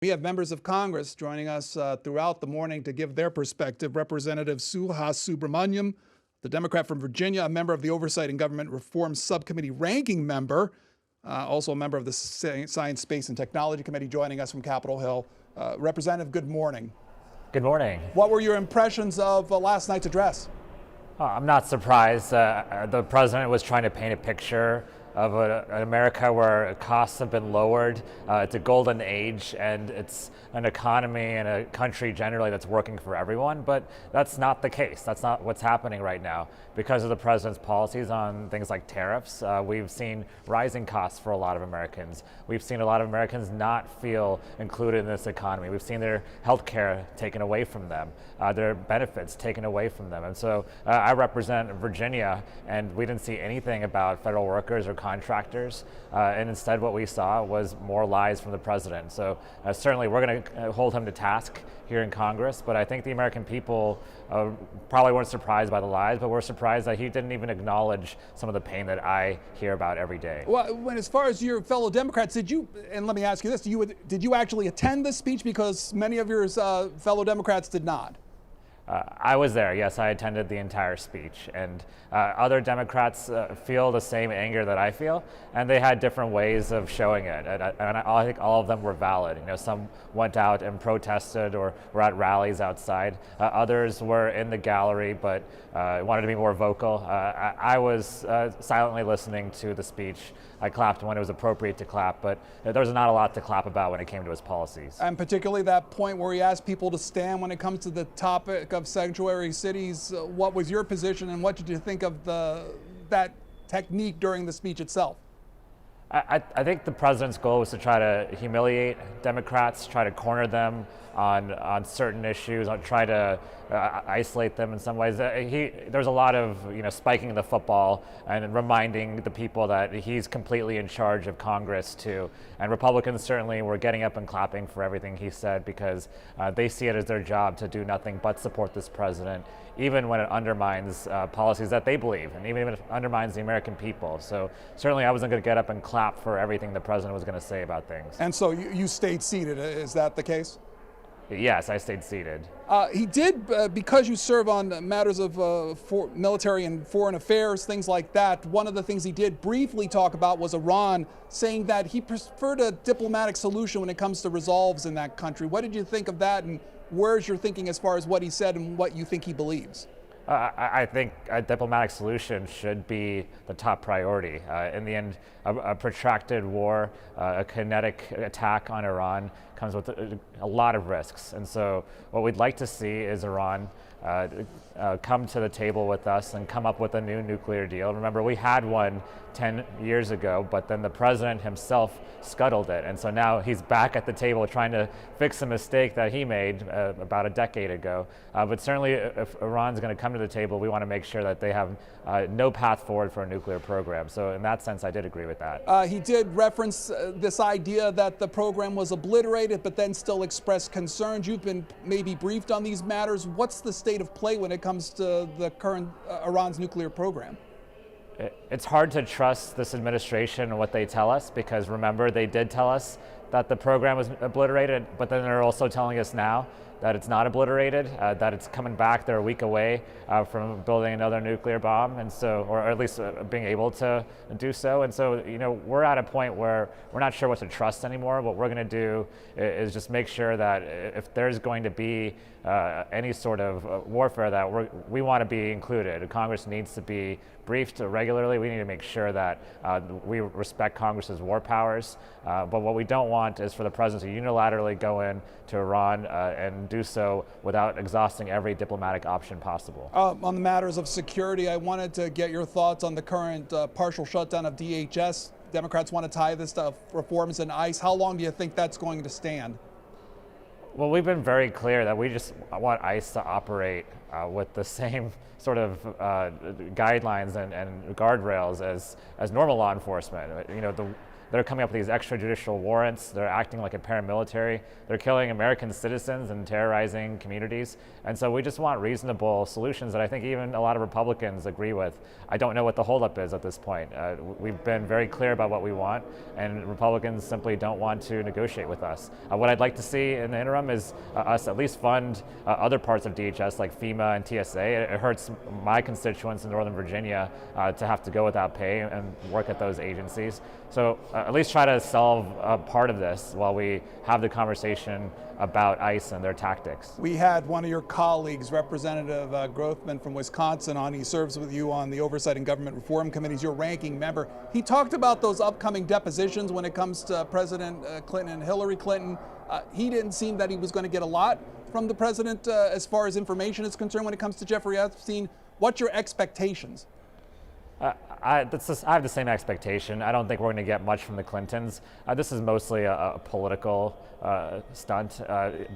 We have members of Congress joining us throughout the morning to give their perspective. Representative Suhas Subramanyam, the Democrat from Virginia, a member of the Oversight and Government Reform Subcommittee ranking member, also a member of the Science, Space, and Technology Committee, joining us from Capitol Hill. Representative, good morning. Good morning. What were your impressions of last night's address? I'm not surprised. The president was trying to paint a picture of an America where costs have been lowered. It's a golden age, and it's an economy and a country generally that's working for everyone, but that's not the case. That's not what's happening right now. Because of the president's policies on things like tariffs, we've seen rising costs for a lot of Americans. We've seen a lot of Americans not feel included in this economy. We've seen their health care taken away from them, their benefits taken away from them. And so I represent Virginia, and we didn't see anything about federal workers or contractors, and instead what we saw was more lies from the president. So certainly we're going to hold him to task here in Congress, but I think the American people probably weren't surprised by the lies, but we're surprised that he didn't even acknowledge some of the pain that I hear about every day. Well, as far as your fellow Democrats, did you, and let me ask you this, did you actually attend this speech? Because many of your fellow Democrats did not. I was there, yes, I attended the entire speech, and other Democrats feel the same anger that I feel, and they had different ways of showing it, and I think all of them were valid. You know, some went out and protested or were at rallies outside. Others were in the gallery, but wanted to be more vocal. I was silently listening to the speech. I clapped when it was appropriate to clap, but there was not a lot to clap about when it came to his policies. And particularly that point where he asked people to stand when it comes to the topic of sanctuary cities. What was your position, and what did you think of that technique during the speech itself? I think the president's goal was to try to humiliate Democrats, try to corner them on certain issues, try to isolate them in some ways. There's a lot of spiking the football and reminding the people that he's completely in charge of Congress too. And Republicans certainly were getting up and clapping for everything he said, because they see it as their job to do nothing but support this president, even when it undermines policies that they believe, and even if it undermines the American people. So certainly I wasn't going to get up and clap for everything the president was going to say about things. And so you stayed seated, is that the case? Yes, I stayed seated. He did, because you serve on matters of military and foreign affairs, things like that. One of the things he did briefly talk about was Iran, saying that he preferred a diplomatic solution when it comes to resolves in that country. What did you think of that, and where's your thinking as far as what he said and what you think he believes? I think a diplomatic solution should be the top priority. In the end, a protracted war, a kinetic attack on Iran comes with a lot of risks. And so what we'd like to see is Iran come to the table with us and come up with a new nuclear deal. Remember, we had one 10 years ago, but then the president himself scuttled it. And so now he's back at the table trying to fix a mistake that he made about a decade ago. But certainly if Iran's going to come to the table, we want to make sure that they have no path forward for a nuclear program. So in that sense, I did agree with that. He did reference this idea that the program was obliterated, but then still expressed concerns. You've been maybe briefed on these matters. What's the state of play when it comes to the current Iran's nuclear program? It's hard to trust this administration and what they tell us, because remember, they did tell us that the program was obliterated, but then they're also telling us now that it's not obliterated, that it's coming back. They're a week away from building another nuclear bomb, and so, or at least being able to do so. And so, we're at a point where we're not sure what to trust anymore. What we're going to do is just make sure that if there's going to be any sort of warfare, that we want to be included. Congress needs to be briefed regularly. We need to make sure that we respect Congress's war powers. But what we don't want is for the president to unilaterally go in to Iran and do so without exhausting every diplomatic option possible. On the matters of security, I wanted to get your thoughts on the current partial shutdown of DHS. Democrats want to tie this to reforms in ICE. How long do you think that's going to stand? Well, we've been very clear that we just want ICE to operate with the same sort of guidelines and guardrails as normal law enforcement. they're coming up with these extrajudicial warrants. They're acting like a paramilitary. They're killing American citizens and terrorizing communities. And so we just want reasonable solutions that I think even a lot of Republicans agree with. I don't know what the holdup is at this point. We've been very clear about what we want, and Republicans simply don't want to negotiate with us. What I'd like to see in the interim is us at least fund other parts of DHS like FEMA and TSA. It hurts my constituents in Northern Virginia to have to go without pay and work at those agencies. So at least try to solve part of this while we have the conversation about ICE and their tactics. We had one of your colleagues, Representative Grothman from Wisconsin, on. He serves with you on the Oversight and Government Reform Committee. He's your ranking member. He talked about those upcoming depositions when it comes to President Clinton and Hillary Clinton. He didn't seem that he was going to get a lot from the president as far as information is concerned when it comes to Jeffrey Epstein. What's your expectations? I have the same expectation. I don't think we're going to get much from the Clintons. This is mostly a political stunt.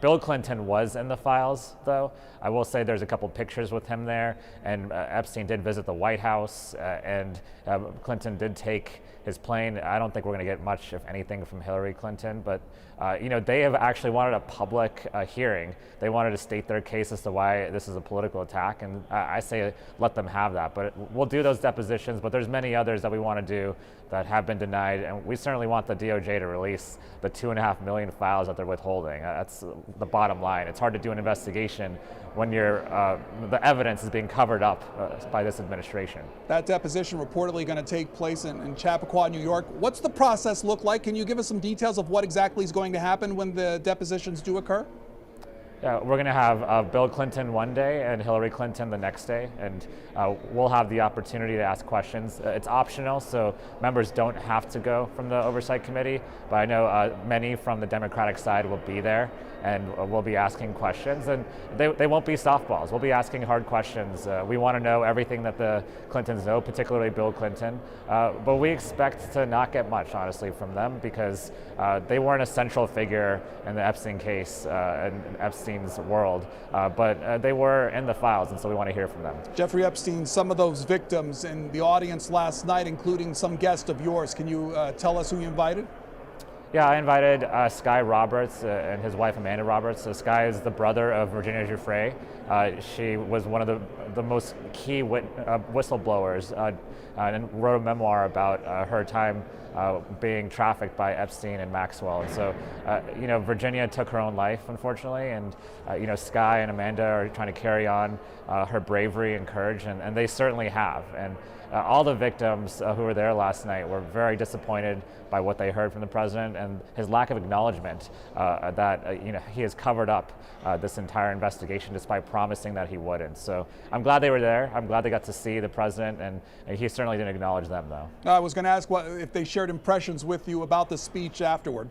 Bill Clinton was in the files, though. I will say there's a couple pictures with him there, and Epstein did visit the White House, and Clinton did take his plane. I don't think we're going to get much, if anything, from Hillary Clinton, but they have actually wanted a public hearing. They wanted to state their case as to why this is a political attack, and I say let them have that. But we'll do those depositions, but there's many others that we want to do that have been denied, and we certainly want the DOJ to release the 2.5 million files that they're withholding. That's the bottom line. It's hard to do an investigation when the evidence is being covered up by this administration. That deposition reportedly going to take place in Chappaqua, New York. What's the process look like? Can you give us some details of what exactly is going to happen when the depositions do occur? Yeah, we're going to have Bill Clinton one day and Hillary Clinton the next day, and we'll have the opportunity to ask questions. It's optional, so members don't have to go from the Oversight Committee, but I know many from the Democratic side will be there, and we'll be asking questions, and they won't be softballs. We'll be asking hard questions. We want to know everything that the Clintons know, particularly Bill Clinton, but we expect to not get much, honestly, from them because they weren't a central figure in the Epstein case and Epstein's world, but they were in the files, and so we want to hear from them. Jeffrey Epstein, some of those victims in the audience last night, including some guest of yours, can you tell us who you invited? Yeah, I invited Sky Roberts and his wife Amanda Roberts. So Sky is the brother of Virginia Giuffre. She was one of the most key whistleblowers and wrote a memoir about her time being trafficked by Epstein and Maxwell. And so, Virginia took her own life, unfortunately, and Sky and Amanda are trying to carry on her bravery and courage, and they certainly have. And all the victims who were there last night were very disappointed by what they heard from the president and his lack of acknowledgement that he has covered up this entire investigation despite promising that he wouldn't. So I'm glad they were there. I'm glad they got to see the president, and he certainly didn't acknowledge them, though. I was going to ask if they shared impressions with you about the speech afterward.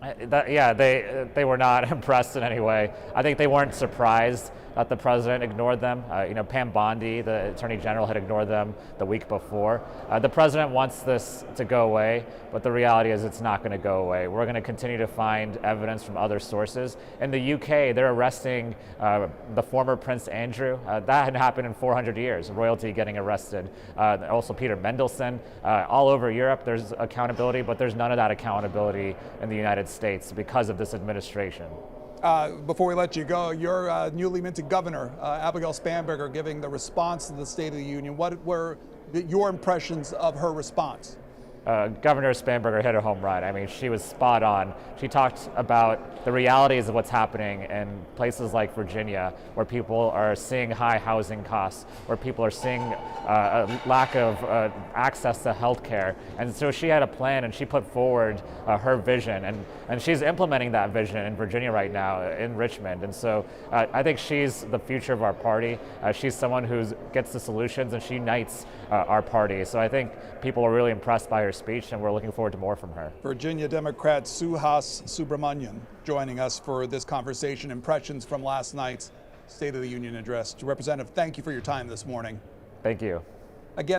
They were not impressed in any way. I think they weren't surprised that the president ignored them. Pam Bondi, the Attorney General, had ignored them the week before. The president wants this to go away, but the reality is it's not going to go away. We're going to continue to find evidence from other sources. In the UK, they're arresting the former Prince Andrew. That hadn't happened in 400 years, royalty getting arrested. Also Peter Mendelsohn. All over Europe, there's accountability, but there's none of that accountability in the United States because of this administration. Before we let you go, your newly minted governor, Abigail Spanberger, giving the response to the State of the Union. What were your impressions of her response? Governor Spanberger hit a home run. I mean, she was spot on. She talked about the realities of what's happening in places like Virginia, where people are seeing high housing costs, where people are seeing a lack of access to health care. And so she had a plan, and she put forward her vision, and she's implementing that vision in Virginia right now, in Richmond. And so I think she's the future of our party. She's someone who gets the solutions, and she unites our party. So I think people are really impressed by her speech, and we're looking forward to more from her. Virginia Democrat Suhas Subramanyam joining us for this conversation. Impressions from last night's State of the Union address. Representative, thank you for your time this morning. Thank you.